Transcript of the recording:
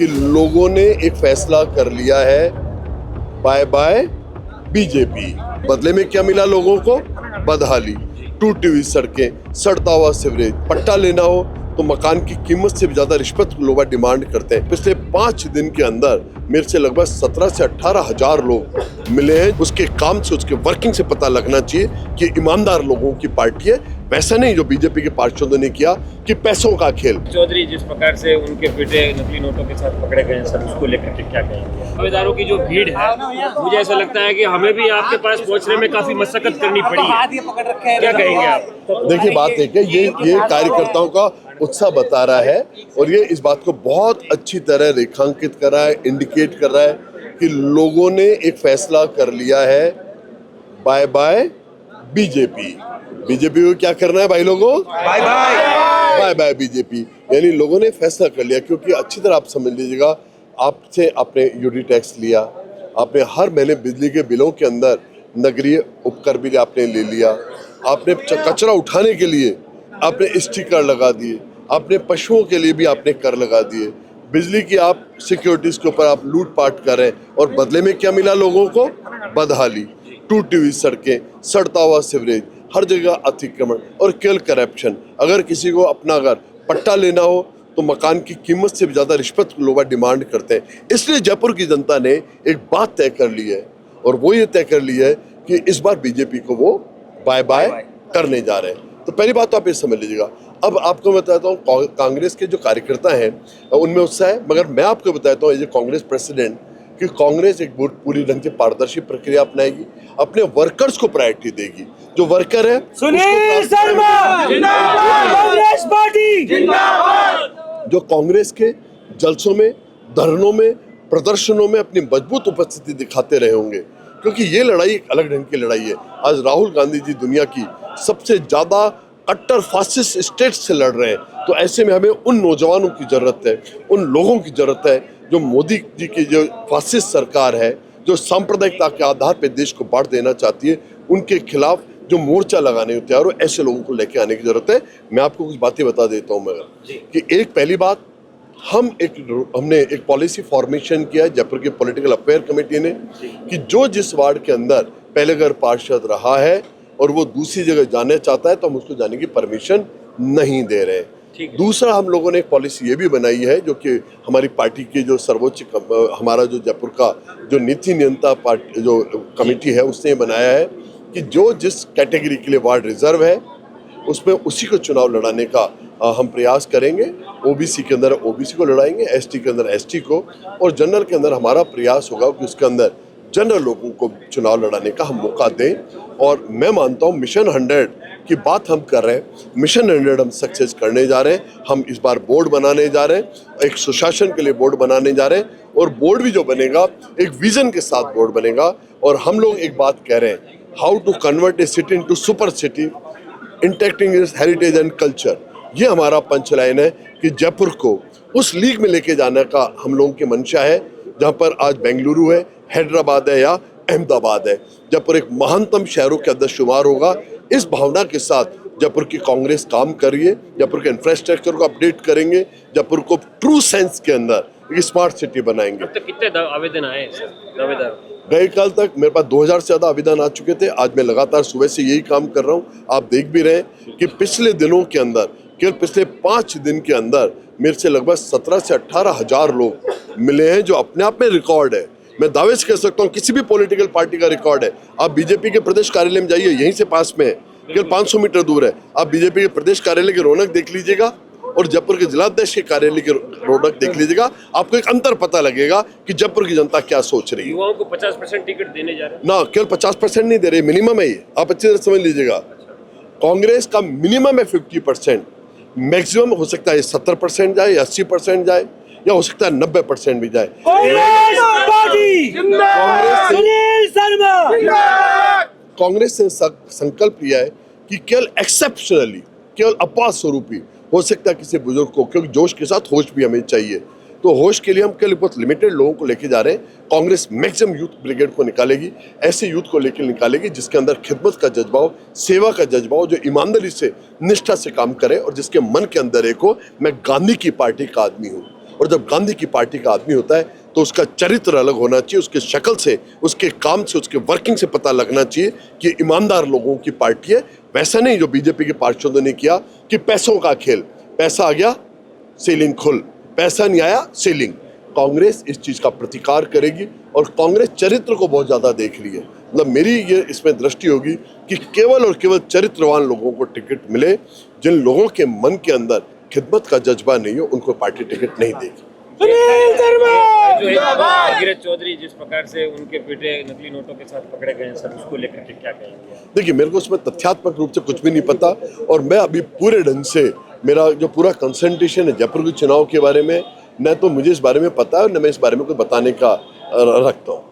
कि लोगों ने एक फैसला कर लिया है, बाय बाय बीजेपी। बदले में क्या मिला लोगों को? बदहाली, टूटी हुई सड़कें, सड़ता हुआ सीवरेज। पट्टा लेना हो तो मकान की कीमत से भी ज्यादा रिश्वत लोग डिमांड करते हैं। पिछले 5 दिन के अंदर मेरे से लगभग 17 से 18 हजार लोग मिले हैं। उसके काम से, उसके वर्किंग से पता लगना चाहिए कि ईमानदार लोगों की पार्टी है, वैसा नहीं जो बीजेपी के पार्षदों ने किया कि पैसों का खेल। चौधरी जिस प्रकार से उनके बेटे नकली नोटों के साथ पकड़े गए सर, उसको लेकर के क्या कहेंगे? दावेदारों की जो भीड़ है, मुझे ऐसा लगता है कि हमें भी आपके पास पहुंचने में काफी मशक्कत करनी पड़ी है, क्या कहेंगे आप? देखिए, बात है कि ये कार्यकर्ताओं का उत्साह बता रहा है और ये इस बात को बहुत अच्छी तरह रेखांकित कर रहा है, इंडिकेट कर रहा है कि लोगों ने एक फैसला कर लिया है, बाय बाय बीजेपी। बीजेपी को क्या करना है भाई लोगों? Bye bye, bye bye BJP. यानी लोगों ने फैसला कर लिया, क्योंकि अच्छी तरह आप समझ लीजिएगा, आपसे आपने यूडी टैक्स लिया, आपने हर महीने बिजली के बिलों के अंदर नगरीय उपकर बिल आपने ले लिया, आपने कचरा उठाने के लिए आपने स्टिकर लगा दिए, आपने पशुओं के लिए भी आपने कर लगा दिए, बिजली की आप सिक्योरिटीज के ऊपर आप लूटपाट कर रहे हैं, और बदले में क्या मिला लोगों को? बदहाली, टूटी हुई सड़कें, सड़ता हुआ सीवरेज, हर जगह अतिक्रमण और केवल करप्शन। अगर किसी को अपना अगर पट्टा लेना हो तो मकान की कीमत से भी ज्यादा रिश्वत लोग डिमांड करते हैं। इसलिए जयपुर की जनता ने एक बात तय कर ली है, और वो ये तय कर ली है कि इस बार बीजेपी को वो बाय बाय करने जा रहे हैं। तो पहली बात तो आप ये समझ लीजिएगा। अब आपको बताता हूँ, कांग्रेस के जो कार्यकर्ता हैं उनमें उत्साह है, मगर मैं आपको बताता हूँ एज ए कांग्रेस प्रेसिडेंट कि कांग्रेस एक पूरी ढंग से पारदर्शी प्रक्रिया अपनाएगी, अपने वर्कर्स को प्रायोरिटी देगी। जो वर्कर है सुनील शर्मा जिंदाबाद, कांग्रेस पार्टी जिंदाबाद। जो कांग्रेस के जलसों में, धरनों में, प्रदर्शनों में अपनी मजबूत उपस्थिति दिखाते रहे होंगे, क्योंकि ये लड़ाई एक अलग ढंग की लड़ाई है। आज राहुल गांधी जी दुनिया की सबसे ज्यादा कट्टर फासिस्ट स्टेट से लड़ रहे हैं, तो ऐसे में हमें उन नौजवानों की जरूरत है, उन लोगों की जरूरत है जो मोदी जी की जो फासिस्ट सरकार है, जो सांप्रदायिकता के आधार पर देश को बांट देना चाहती है, उनके खिलाफ जो मोर्चा लगाने को तैयार हो, ऐसे लोगों को लेके आने की जरूरत है। मैं आपको कुछ बातें बता देता हूँ मगर कि एक पहली बात, हमने एक पॉलिसी फॉर्मेशन किया है जयपुर के पॉलिटिकल अफेयर कमेटी ने कि जो जिस वार्ड के अंदर पहले अगर पार्षद रहा है और वो दूसरी जगह जाना चाहता है तो हम उसको जाने की परमिशन नहीं दे रहे हैं। दूसरा, हम लोगों ने एक पॉलिसी ये भी बनाई है जो कि हमारी पार्टी की जो सर्वोच्च हमारा जो जयपुर का जो नीति नियंत्रण पार्टी जो कमेटी है उसने बनाया है कि जो जिस कैटेगरी के लिए वार्ड रिजर्व है उसमें उसी को चुनाव लड़ाने का हम प्रयास करेंगे। ओबीसी के अंदर ओबीसी को लड़ाएंगे, एसटी के अंदर एसटी को, और जनरल के अंदर हमारा प्रयास होगा कि उसके अंदर जनरल लोगों को चुनाव लड़ाने का हम मौका दें। और मैं मानता हूं मिशन 100 की बात हम कर रहे हैं, मिशन 100 हम सक्सेस करने जा रहे हैं। हम इस बार बोर्ड बनाने जा रहे हैं, एक सुशासन के लिए बोर्ड बनाने जा रहे हैं, और बोर्ड भी जो बनेगा एक विजन के साथ बोर्ड बनेगा। और हम लोग एक बात कह रहे हैं, how to convert a city into super city intacting its heritage and culture. ये हमारा पंचलाइन है कि जयपुर को उस लीग में लेके जाने का हम लोगों की मंशा है जहां पर आज बेंगलुरु है, हैदराबाद है या अहमदाबाद है। जयपुर एक महानतम शहरों के अंदर शुमार होगा। इस भावना के साथ जयपुर की कांग्रेस काम कर रही है। जयपुर के इंफ्रास्ट्रक्चर को अपडेट करेंगे, जयपुर को ट्रू सेंस के अंदर एक स्मार्ट सिटी बनाएंगे। अब तक कितने आवेदन आए दावेदार? गए कल तक मेरे पास 2000 से ज्यादा आवेदन आ चुके थे। आज मैं लगातार सुबह से यही काम कर रहा हूँ। आप देख भी रहे हैं कि पिछले दिनों के अंदर, केवल पिछले 5 दिन के अंदर मेरे से लगभग 17 से 18 हजार लोग मिले हैं, जो अपने आप में रिकॉर्ड है। मैं दावे से कह सकता हूँ किसी भी पॉलिटिकल पार्टी का रिकॉर्ड है। आप बीजेपी के प्रदेश कार्यालय में जाइए, यहीं से पास में है, केवल 500 मीटर दूर है। आप बीजेपी के प्रदेश कार्यालय की रौनक देख लीजिएगा और जयपुर के जिलाध्यक्ष के कार्यालय की रौनक देख लीजिएगा, आपको एक अंतर पता लगेगा कि जयपुर की जनता क्या सोच रही है। युवाओं को 50% टिकट देने जा रहे हैं ना, केवल 50% नहीं दे रहे, मिनिमम है ये, आप अच्छी तरह समझ लीजिएगा। कांग्रेस का मिनिमम है 50%, मैक्सिमम हो सकता है 70% जाए या 80% जाए, या हो सकता है 90% भी जाए। कांग्रेस ने संकल्प लिया है कि केवल एक्सेप्शनली, केवल आपात स्वरूप ही हो सकता है किसी बुजुर्ग को, क्योंकि जोश के साथ होश भी हमें चाहिए, तो होश के लिए हम केवल बहुत लिमिटेड लोगों को लेके जा रहे हैं। कांग्रेस मैक्सिमम यूथ ब्रिगेड को निकालेगी, ऐसे यूथ को लेकर निकालेगी जिसके अंदर खिदमत का जज्बा हो, सेवा का जज्बा हो, जो ईमानदारी से, निष्ठा से काम करे और जिसके मन के अंदर एक हो, मैं गांधी की पार्टी का आदमी हूँ। और जब गांधी की पार्टी का आदमी होता है तो उसका चरित्र अलग होना चाहिए, उसके शक्ल से, उसके काम से, उसके वर्किंग से पता लगना चाहिए कि ईमानदार लोगों की पार्टी है। वैसा नहीं जो बीजेपी के पार्षदों ने किया कि पैसों का खेल, पैसा आ गया सीलिंग खुल, पैसा नहीं आया सीलिंग। कांग्रेस इस चीज़ का प्रतिकार करेगी और कांग्रेस चरित्र को बहुत ज़्यादा देख रही है। मतलब मेरी ये इसमें दृष्टि होगी कि केवल और केवल चरित्रवान लोगों को टिकट मिले। जिन लोगों के मन के अंदर खिदमत का जज्बा नहीं हो उनको पार्टी टिकट नहीं देगी। सुनील शर्मा जो एक भागीरथ चौधरी जिस प्रकार से उनके बेटे नकली नोटों के साथ पकड़े गए हैं सर, उसको लेकर के क्या कहेंगे? देखिए, मेरे को उसमें तथ्यात्मक रूप से कुछ भी नहीं पता और मैं अभी पूरे ढंग से, मेरा जो पूरा कंसंट्रेशन है जयपुर के चुनाव के बारे में, न तो मुझे इस बारे में पता है और न मैं इस बारे में कुछ बताने का रखता हूँ।